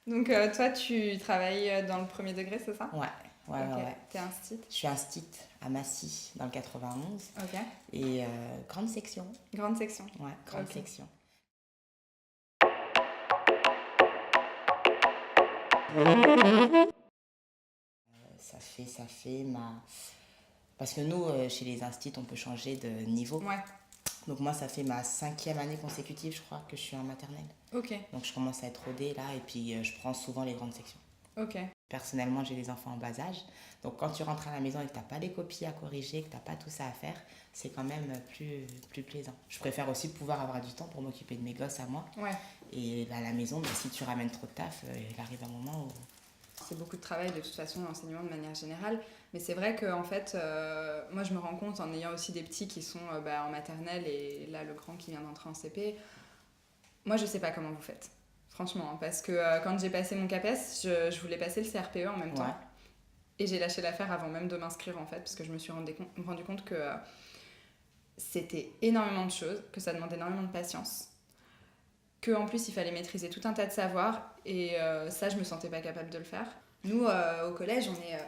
Donc, toi, tu travailles dans le premier degré, c'est ça? Ouais, ouais, Ok. ouais, ouais. T'es instit? Je suis instit à Massy, dans le 91. Ok. Et grande section. Grande section. Ouais, grande Ok. section. Ça fait ma... Parce que nous, chez les instits, on peut changer de niveau. Ouais. Donc moi, ça fait ma 5e année consécutive, je crois, que je suis en maternelle. Ok. Donc je commence à être rodée là, et puis je prends souvent les grandes sections. Ok. Personnellement, j'ai des enfants en bas âge. Donc quand tu rentres à la maison et que tu n'as pas les copies à corriger, que tu n'as pas tout ça à faire, c'est quand même plus plaisant. Je préfère aussi pouvoir avoir du temps pour m'occuper de mes gosses à moi. Ouais. Et à la maison, bah, si tu ramènes trop de taf, il arrive un moment où... C'est beaucoup de travail de toute façon, l'enseignement de manière générale. Mais c'est vrai que en fait, moi je me rends compte en ayant aussi des petits qui sont en maternelle et là le grand qui vient d'entrer en CP. Moi je sais pas comment vous faites, franchement. Hein, parce que quand j'ai passé mon CAPES, je voulais passer le CRPE en même Ouais. temps. Et j'ai lâché l'affaire avant même de m'inscrire en fait, parce que je me suis rendu compte que c'était énormément de choses, que ça demandait énormément de patience. Qu'en plus il fallait maîtriser tout un tas de savoirs et ça je me sentais pas capable de le faire. Nous au collège on est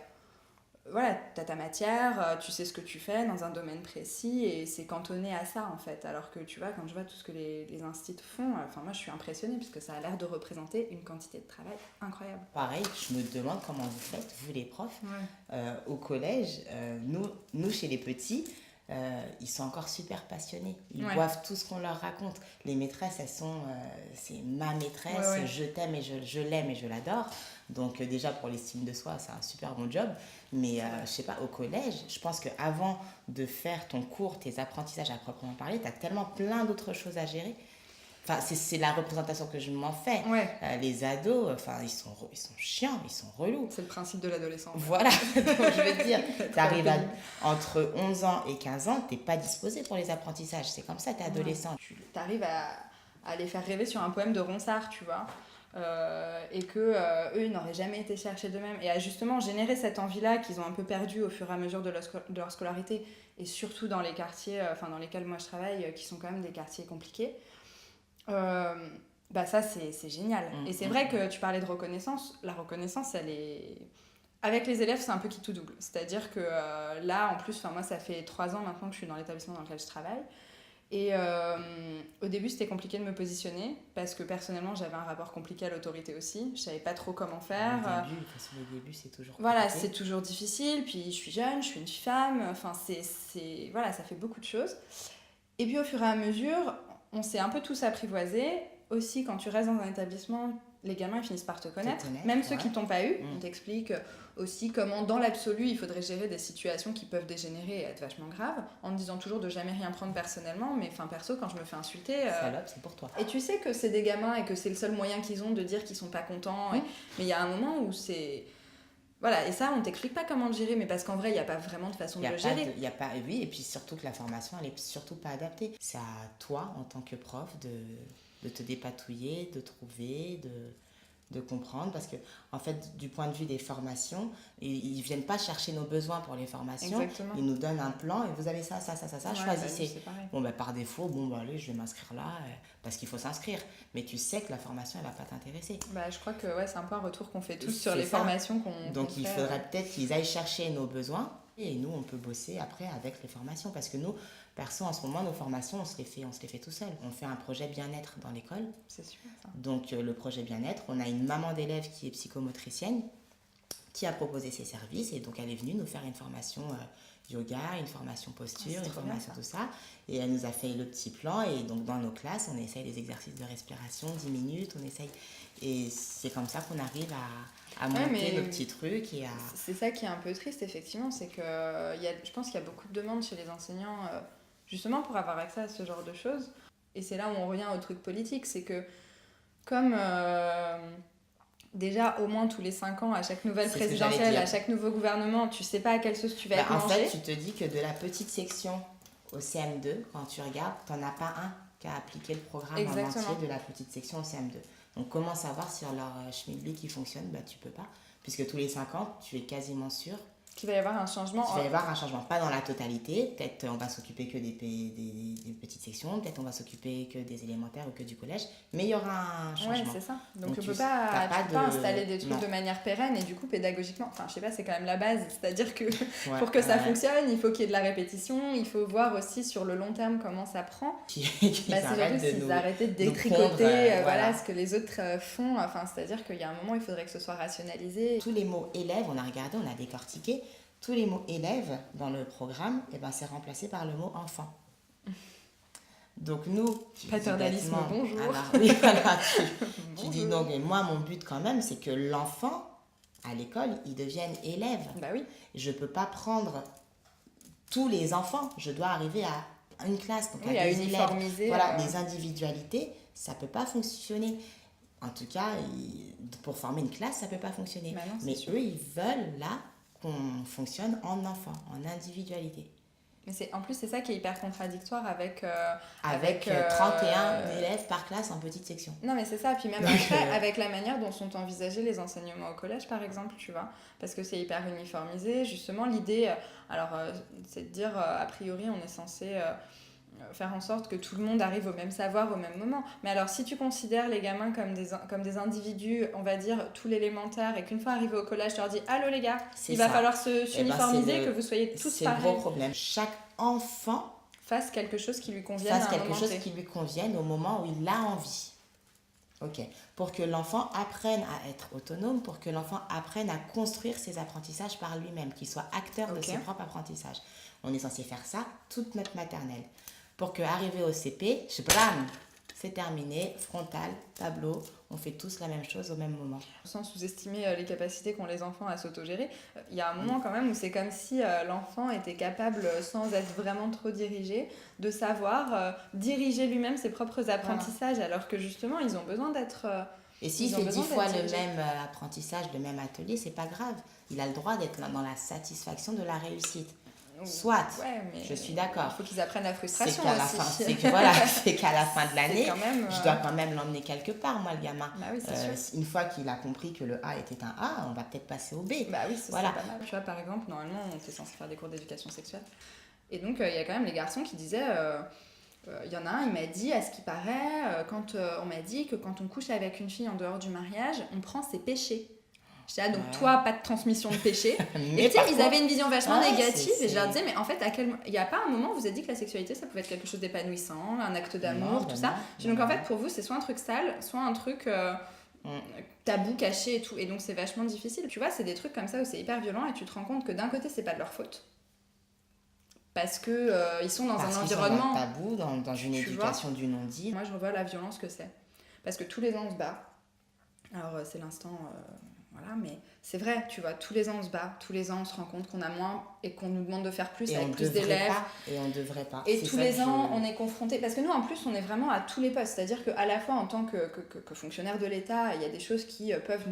voilà, t'as ta matière, tu sais ce que tu fais dans un domaine précis et c'est cantonné à ça en fait. Alors que tu vois, quand je vois tout ce que les instituts font, enfin moi je suis impressionnée puisque ça a l'air de représenter une quantité de travail incroyable. Pareil, je me demande comment vous faites, vous les profs. Ouais. Au collège, nous chez les petits, ils sont encore super passionnés. Ils Ouais. boivent tout ce qu'on leur raconte. Les maîtresses, c'est ma maîtresse, Ouais, ouais. je t'aime et je l'aime et je l'adore. Donc déjà pour l'estime de soi, c'est un super bon job. Mais je sais pas, au collège, je pense qu'avant de faire ton cours, tes apprentissages à proprement parler, tu as tellement plein d'autres choses à gérer. Enfin, c'est la représentation que je m'en fais. Ouais. Les ados, enfin, ils sont chiants, ils sont relous. C'est le principe de l'adolescent. Voilà, donc je veux dire, tu arrives pénible. entre 11 ans et 15 ans, t'es pas disposé pour les apprentissages. C'est comme ça, t'es adolescent. Tu arrives à les faire rêver sur un poème de Ronsard, tu vois. Et que eux ils n'auraient jamais été chercher d'eux-mêmes et à justement générer cette envie-là qu'ils ont un peu perdue au fur et à mesure de leur scolarité et surtout dans les quartiers dans lesquels moi je travaille qui sont quand même des quartiers compliqués. Bah ça c'est génial. Et c'est vrai que tu parlais de reconnaissance. La reconnaissance elle est avec les élèves c'est un peu qui tout double. C'est-à-dire que là en plus moi ça fait 3 ans maintenant que je suis dans l'établissement dans lequel je travaille. Et au début, c'était compliqué de me positionner parce que personnellement, j'avais un rapport compliqué à l'autorité aussi. Je savais pas trop comment faire. Le début, c'est toujours Voilà, compliqué. c'est toujours difficile. Puis je suis jeune, je suis une femme. Enfin, voilà, ça fait beaucoup de choses. Et puis au fur et à mesure, on s'est un peu tous apprivoisés. Aussi, quand tu restes dans un établissement, les gamins ils finissent par te connaître. Même ceux qui t'ont pas eu, on t'explique aussi comment dans l'absolu il faudrait gérer des situations qui peuvent dégénérer et être vachement graves, en te disant toujours de jamais rien prendre personnellement, mais enfin perso quand je me fais insulter... Salope, c'est pour toi. Et tu sais que c'est des gamins et que c'est le seul moyen qu'ils ont de dire qu'ils sont pas contents, mais il y a un moment où c'est... Voilà, et ça, on t'explique pas comment le gérer, mais parce qu'en vrai, il n'y a pas vraiment de façon de le gérer. Oui, et puis surtout que la formation, elle est surtout pas adaptée. C'est à toi, en tant que prof, de te dépatouiller, de trouver, de comprendre. Parce que, en fait, du point de vue des formations, ils viennent pas chercher nos besoins pour les formations. Exactement. Ils nous donnent un plan et vous avez ça, Ouais, choisissez. Bah, Bon, par défaut, allez, je vais m'inscrire là, parce qu'il faut s'inscrire. Mais tu sais que la formation, elle va pas t'intéresser. Bah, je crois que c'est un peu un retour qu'on fait tous sur les formations qu'on Donc qu'on il fait. faudrait peut-être qu'ils aillent chercher nos besoins et nous on peut bosser après avec les formations parce que nous perso en ce moment nos formations on se les fait tout seul. On fait un projet bien-être dans l'école. C'est super ça. Donc le projet bien-être, on a une maman d'élève qui est psychomotricienne qui a proposé ses services et donc elle est venue nous faire une formation yoga, une formation posture, une formation tout ça et elle nous a fait le petit plan et donc dans nos classes on essaye les exercices de respiration 10 minutes, on essaye et c'est comme ça qu'on arrive à monter nos petits trucs et à... C'est ça qui est un peu triste effectivement, c'est que je pense qu'il y a beaucoup de demandes chez les enseignants justement pour avoir accès à ce genre de choses et c'est là où on revient au truc politique, c'est que comme déjà au moins tous les 5 ans à chaque nouvelle présidentielle, à chaque nouveau gouvernement, tu sais pas à quelle sauce tu vas être mangé. En fait tu te dis que de la petite section au CM2, quand tu regardes, t'en as pas un qui a appliqué le programme en entier de la petite section au CM2. Donc comment savoir si leur schmilblick qui fonctionne? Bah tu peux pas, puisque tous les 5 ans tu es quasiment sûr Qu'il va y avoir un changement. Il va y avoir un changement, pas dans la totalité. Peut-être on va s'occuper que des petites sections, peut-être on va s'occuper que des élémentaires ou que du collège, mais il y aura un changement. Ouais, c'est ça. Donc tu peux pas installer des trucs de manière pérenne et du coup pédagogiquement, enfin je sais pas, c'est quand même la base, c'est-à-dire que pour que ça fonctionne, il faut qu'il y ait de la répétition, il faut voir aussi sur le long terme comment ça prend. C'est surtout s'ils arrêtaient de détricoter voilà, ce que les autres font, enfin c'est-à-dire qu'il y a un moment il faudrait que ce soit rationalisé. Tous les mots élèves, on a regardé, on a décortiqué. Tous les mots élèves dans le programme, c'est remplacé par le mot enfant. Donc nous... Paternalisme, bonjour. Alors, oui, voilà, tu dis donc, et moi mon but quand même, c'est que l'enfant, à l'école, il devienne élève. Bah oui. Je ne peux pas prendre tous les enfants, je dois arriver à une classe, donc oui, à des uniformiser. Élèves. Voilà, des individualités, ça ne peut pas fonctionner. En tout cas, pour former une classe, ça ne peut pas fonctionner. Bah non, mais eux, ils veulent là qu'on fonctionne en enfant, en individualité. Mais en plus, c'est ça qui est hyper contradictoire avec 31 élèves par classe en petite section. Non, mais c'est ça. Puis même après, avec la manière dont sont envisagés les enseignements au collège, par exemple, tu vois. Parce que c'est hyper uniformisé. Justement, l'idée, c'est de dire, a priori, on est censé... faire en sorte que tout le monde arrive au même savoir au même moment. Mais alors, si tu considères les gamins comme des individus, on va dire, tout l'élémentaire, et qu'une fois arrivé au collège, tu leur dis « Allô les gars, il va falloir s'uniformiser, que vous soyez tous pareils. » C'est le gros problème. Chaque enfant fasse quelque chose qui lui convienne qui lui convienne au moment où il a envie. Ok. Pour que l'enfant apprenne à être autonome, pour que l'enfant apprenne à construire ses apprentissages par lui-même, qu'il soit acteur de ses propres apprentissages. On est censé faire ça toute notre maternelle. Pour qu'arriver au CP, c'est terminé, frontal, tableau, on fait tous la même chose au même moment. Sans sous-estimer les capacités qu'ont les enfants à s'autogérer, il y a un moment quand même où c'est comme si l'enfant était capable, sans être vraiment trop dirigé, de savoir diriger lui-même ses propres apprentissages, alors que justement, ils ont besoin d'être... Et s'il fait 10 fois le même apprentissage, le même atelier, c'est pas grave. Il a le droit d'être dans la satisfaction de la réussite. Soit, je suis d'accord. Il faut qu'ils apprennent la frustration c'est qu'à la fin de l'année, je dois quand même l'emmener quelque part, moi, le gamin. Bah oui, c'est sûr. Une fois qu'il a compris que le A était un A, on va peut-être passer au B. Bah oui, c'est pas mal. Tu vois, par exemple, normalement, on était censé faire des cours d'éducation sexuelle. Et donc, il y a quand même les garçons qui disaient... Il y en a un, il m'a dit, à ce qui paraît, on m'a dit que quand on couche avec une fille en dehors du mariage, on prend ses péchés. J'étais là, donc toi, pas de transmission de péché. Et tu sais, ils avaient une vision vachement négative. Et je leur disais, mais en fait, il n'y a pas un moment où vous avez dit que la sexualité, ça pouvait être quelque chose d'épanouissant, un acte d'amour, tout ça. Donc en fait, pour vous, c'est soit un truc sale, soit un truc tabou, caché et tout. Et donc c'est vachement difficile. Tu vois, c'est des trucs comme ça où c'est hyper violent et tu te rends compte que d'un côté, c'est pas de leur faute. Parce que ils sont dans un environnement... Dans un tabou, dans une éducation du non-dit. Moi, je revois la violence que c'est. Parce que tous les ans, on se bat. Alors, c'est l'instant... Voilà, mais c'est vrai, tu vois, tous les ans on se bat, tous les ans on se rend compte qu'on a moins et qu'on nous demande de faire plus avec plus d'élèves. Et on devrait pas. Et tous les ans on est confronté, parce que nous en plus on est vraiment à tous les postes, c'est-à-dire qu'à la fois en tant que fonctionnaire de l'État, il y a des choses qui peuvent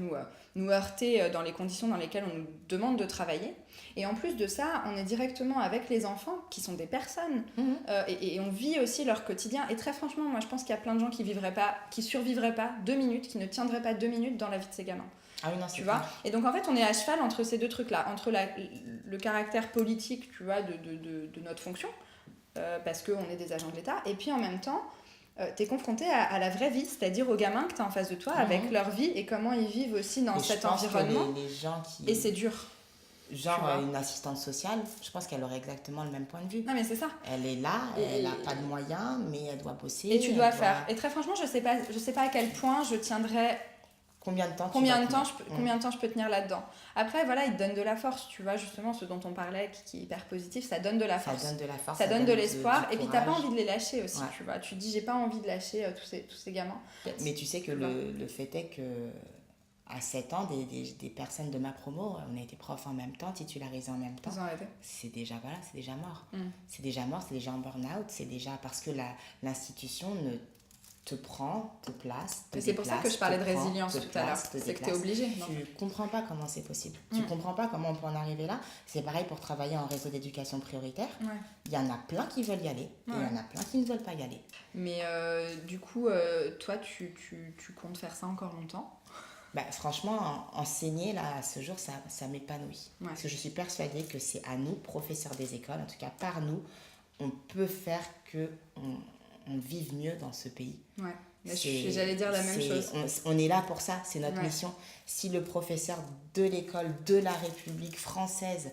nous heurter dans les conditions dans lesquelles on nous demande de travailler. Et en plus de ça, on est directement avec les enfants qui sont des personnes et on vit aussi leur quotidien. Et très franchement, moi je pense qu'il y a plein de gens qui survivraient pas 2 minutes, qui ne tiendraient pas 2 minutes dans la vie de ces gamins. Ah oui, non, tu vois. Et donc en fait on est à cheval entre ces deux trucs là, entre le caractère politique, tu vois, de notre fonction parce qu'on est des agents de l'État, et puis en même temps t'es confronté à la vraie vie, c'est-à-dire aux gamins que t'as en face de toi avec leur vie et comment ils vivent aussi dans cet environnement. Les gens qui... Et c'est dur. Genre une assistante sociale, je pense qu'elle aurait exactement le même point de vue. Non mais c'est ça. Elle est là, elle n'a pas de moyens, mais elle doit bosser. Et tu dois faire. Et très franchement, je sais pas à quel point je tiendrais... Combien de temps je peux tenir là-dedans. Après, voilà, il te donne de la force, tu vois, justement, ce dont on parlait, qui est hyper positif, ça donne de la force. Ça donne de l'espoir, et puis t'as pas envie de les lâcher aussi, tu vois. Tu te dis, j'ai pas envie de lâcher tous ces gamins. Mais tu sais que le fait est que à 7 ans, des personnes de ma promo, on a été prof en même temps, titularisés en même temps. Ils ont arrêté. C'est déjà mort. C'est déjà mort, c'est déjà en burn-out, c'est déjà parce que l'institution ne te prend, te place, te déplace. C'est pour ça que je parlais de résilience tout à l'heure. C'est que tu es obligé. Tu comprends pas comment c'est possible. Tu comprends pas comment on peut en arriver là. C'est pareil pour travailler en réseau d'éducation prioritaire. Il y en a plein qui veulent y aller et il y en a plein qui ne veulent pas y aller. Mais du coup, toi, tu comptes faire ça encore longtemps ? Franchement, enseigner, là, à ce jour, ça m'épanouit. Ouais. Parce que je suis persuadée que c'est à nous, professeurs des écoles, en tout cas par nous, on peut faire que on vive mieux dans ce pays. Ouais. J'allais dire la même chose. On est là pour ça, c'est notre Ouais. mission. Si le professeur de l'école de la République française,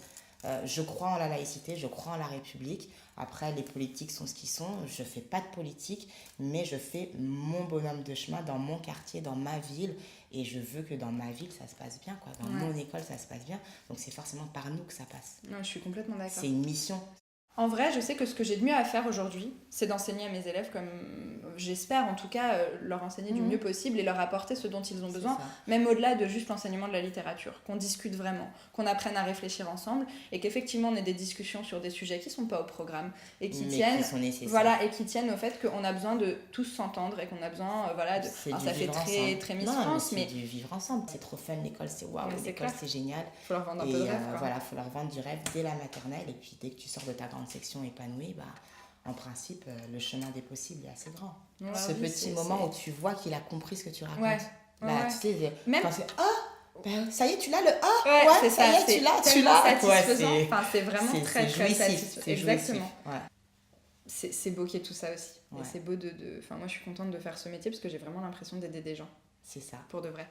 je crois en la laïcité, je crois en la République. Après, les politiques sont ce qu'ils sont. Je ne fais pas de politique, mais je fais mon bonhomme de chemin dans mon quartier, dans ma ville. Et je veux que dans ma ville, ça se passe bien, quoi. Dans mon école, ça se passe bien. Donc, c'est forcément par nous que ça passe. Ouais, je suis complètement d'accord. C'est une mission. En vrai, je sais que ce que j'ai de mieux à faire aujourd'hui, c'est d'enseigner à mes élèves comme j'espère en tout cas leur enseigner du mieux possible et leur apporter ce dont ils ont besoin, même au-delà de juste l'enseignement de la littérature, qu'on discute vraiment, qu'on apprenne à réfléchir ensemble et qu'effectivement on ait des discussions sur des sujets qui sont pas au programme et qui tiennent, voilà, et qui tiennent au fait qu'on a besoin de tous s'entendre et qu'on a besoin, voilà, alors ça fait très Miss France, mais c'est du vivre ensemble. C'est trop fun, l'école, c'est waouh, l'école c'est génial. Faut leur vendre un peu de rêve, quoi. Voilà, faut leur vendre du rêve dès la maternelle et puis dès que tu sors de ta grande section épanouie, en principe, le chemin des possibles est assez grand. Ouais, ce petit moment où tu vois qu'il a compris ce que tu racontes. Ouais. Là, tu sais, même quand c'est ça y est, tu l'as le c'est ça, ça y est, tu l'as. Satisfaisant. Enfin, c'est vraiment très jouissif. Exactement. Ouais. C'est beau qu'il y ait tout ça aussi. Ouais. Et c'est beau Enfin, moi, je suis contente de faire ce métier parce que j'ai vraiment l'impression d'aider des gens. C'est ça. Pour de vrai.